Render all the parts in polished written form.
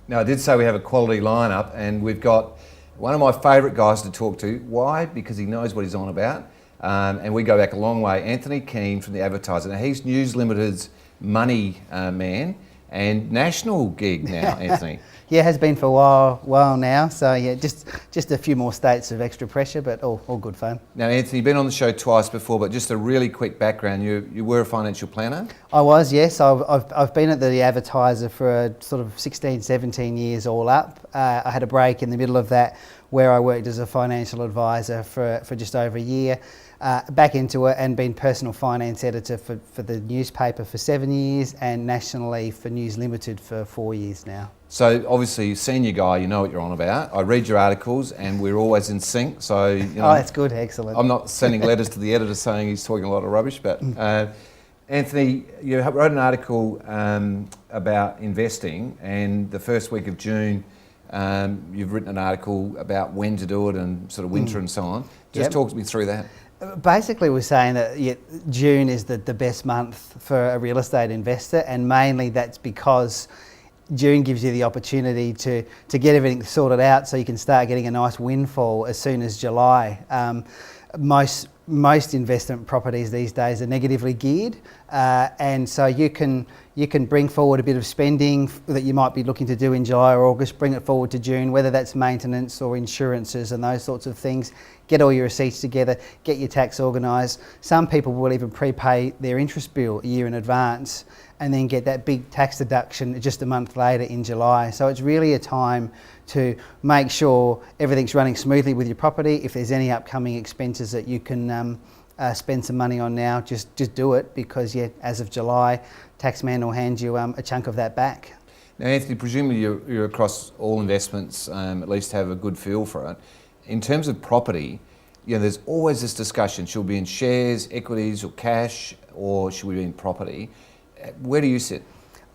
Now, I did say we have a quality lineup, and we've got one of my favourite guys to talk to. Why? Because he knows what he's on about. And we go back a long way. Anthony Keane from The Advertiser. Now, he's News Limited's money man and national gig now, Anthony. Yeah, it has been for a while now. So yeah, just a few more states of extra pressure, but all good fun. Now, Anthony, you've been on the show twice before, but just a really quick background. You were a financial planner? I was, yes. I've been at The Advertiser for a sort of 16, 17 years all up. I had a break in the middle of that where I worked as a financial advisor for just over a year. Back into it and been personal finance editor for the newspaper for 7 years and nationally for News Limited for 4 years now. So obviously, senior guy, you know what you're on about. I read your articles and we're always in sync. So you know, oh, that's good, excellent. I'm not sending letters to the editor saying he's talking a lot of rubbish. But Anthony, you wrote an article about investing, and the first week of June, you've written an article about when to do it and sort of winter and so on. Just talk me through that. Basically, we're saying that June is the best month for a real estate investor, and mainly that's because June gives you the opportunity to get everything sorted out so you can start getting a nice windfall as soon as July. Most investment properties these days are negatively geared, and so you can bring forward a bit of spending that you might be looking to do in July or August, bring it forward to June, whether that's maintenance or insurances and those sorts of things. Get all your receipts together, get your tax organised. Some people will even prepay their interest bill a year in advance and then get that big tax deduction just a month later in July. So it's really a time to make sure everything's running smoothly with your property. If there's any upcoming expenses that you can spend some money on now, just do it, because as of July, taxman will hand you a chunk of that back. Now, Anthony, presumably you're across all investments, at least have a good feel for it. In terms of property, there's always this discussion: should we be in shares, equities, or cash, or should we be in property? Where do you sit?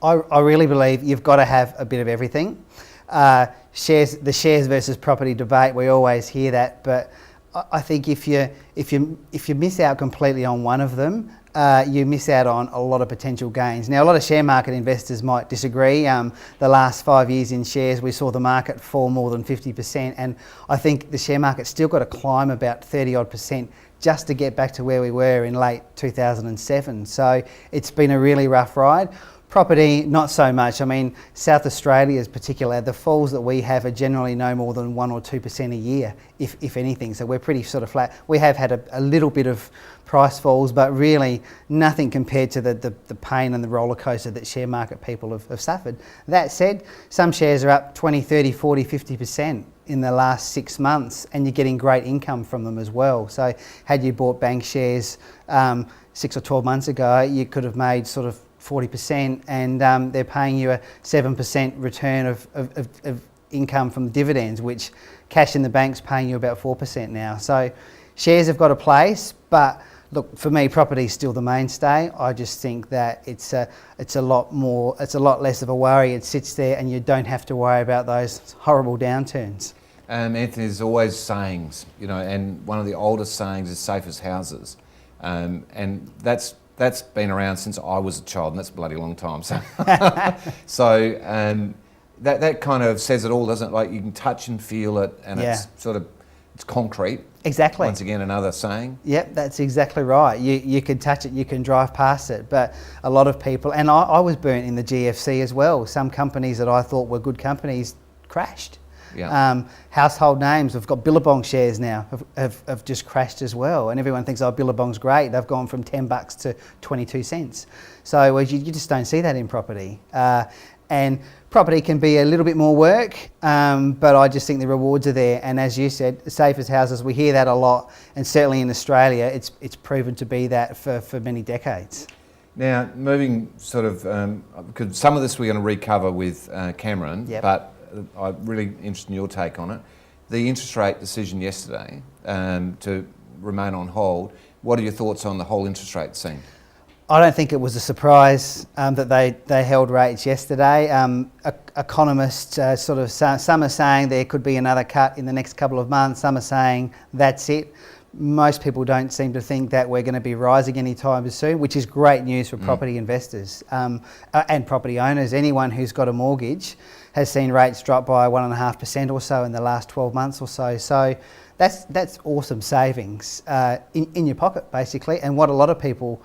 I really believe you've got to have a bit of everything. The shares versus property debate, we always hear that, but I think if you miss out completely on one of them, you miss out on a lot of potential gains. Now, a lot of share market investors might disagree. The last 5 years in shares, we saw the market fall more than 50%, and I think the share market's still got to climb about 30% just to get back to where we were in late 2007. So it's been a really rough ride. Property, not so much. I mean, South Australia in particular, the falls that we have are generally no more than 1 or 2% a year, if anything. So we're pretty sort of flat. We have had a little bit of price falls, but really nothing compared to the pain and the roller coaster that share market people have suffered. That said, some shares are up 20, 30, 40, 50% in the last 6 months, and you're getting great income from them as well. So had you bought bank shares 6 or 12 months ago, you could have made sort of 40%, and they're paying you a 7% return of income from dividends, which cash in the bank's paying you about 4% now. So shares have got a place, but look, for me, property is still the mainstay. I just think that it's a lot less of a worry. It sits there, and you don't have to worry about those horrible downturns. Anthony, there's always sayings, and one of the oldest sayings is "safe as houses," and that's been around since I was a child, and that's a bloody long time. So, that kind of says it all, doesn't it? Like, you can touch and feel it, and it's concrete. Exactly. Once again, another saying. Yep, that's exactly right. You can touch it, you can drive past it, but a lot of people, and I was burnt in the GFC as well. Some companies that I thought were good companies crashed. Yeah. Household names, we've got Billabong shares now have just crashed as well, and everyone thinks, Billabong's great. They've gone from $10 to 22 cents. So you just don't see that in property. And property can be a little bit more work, but I just think the rewards are there. And as you said, safe as houses, we hear that a lot, and certainly in Australia, it's proven to be that for many decades. Now, moving sort of, because some of this we're going to recover with Cameron, but I'm really interested in your take on it. The interest rate decision yesterday to remain on hold, what are your thoughts on the whole interest rate scene? I don't think it was a surprise that they held rates yesterday. Economists some are saying there could be another cut in the next couple of months. Some are saying that's it. most people don't seem to think that we're going to be rising anytime soon, which is great news for property investors and property owners. Anyone who's got a mortgage has seen rates drop by 1.5% or so in the last 12 months or so. So that's awesome savings in your pocket, basically. And what a lot of people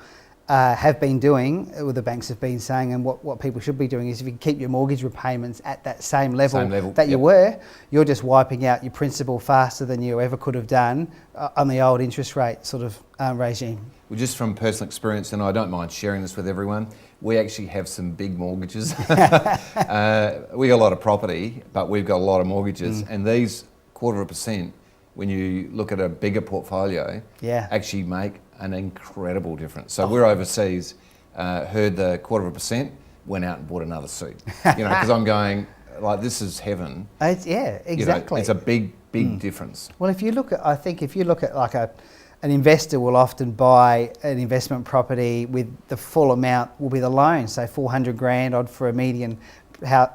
have been doing, or the banks have been saying, and what people should be doing is if you keep your mortgage repayments at that same level that you were, you're just wiping out your principal faster than you ever could have done on the old interest rate sort of regime. Well, just from personal experience, and I don't mind sharing this with everyone, we actually have some big mortgages. We got a lot of property, but we've got a lot of mortgages, and these 0.25%, when you look at a bigger portfolio, actually make an incredible difference. So we're overseas, heard the 0.25%, went out and bought another suit. You know, because I'm going, like, this is heaven. Exactly. You know, it's a big difference. Well, if you look at like an investor will often buy an investment property with the full amount will be the loan, so 400 grand odd for a median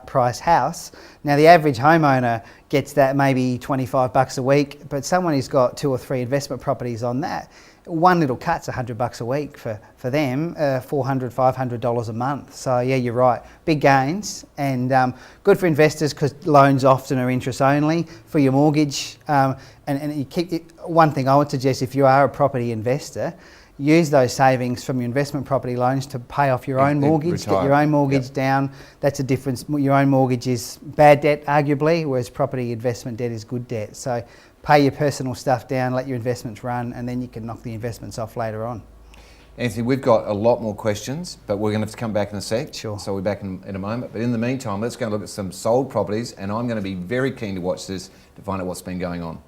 price house. Now the average homeowner gets that maybe $25 a week, but someone who's got 2 or 3 investment properties on that, one little cut's $100 a week for them, $400, $500 a month. So yeah, you're right, big gains, and good for investors because loans often are interest only for your mortgage. And you keep it, one thing I would suggest, if you are a property investor, use those savings from your investment property loans to pay off your own mortgage, get your own mortgage down. That's a difference. Your own mortgage is bad debt, arguably, whereas property investment debt is good debt. So pay your personal stuff down, let your investments run, and then you can knock the investments off later on. Anthony, we've got a lot more questions, but we're going to have to come back in a sec. Sure. So we're back in a moment. But in the meantime, let's go and look at some sold properties, and I'm going to be very keen to watch this to find out what's been going on.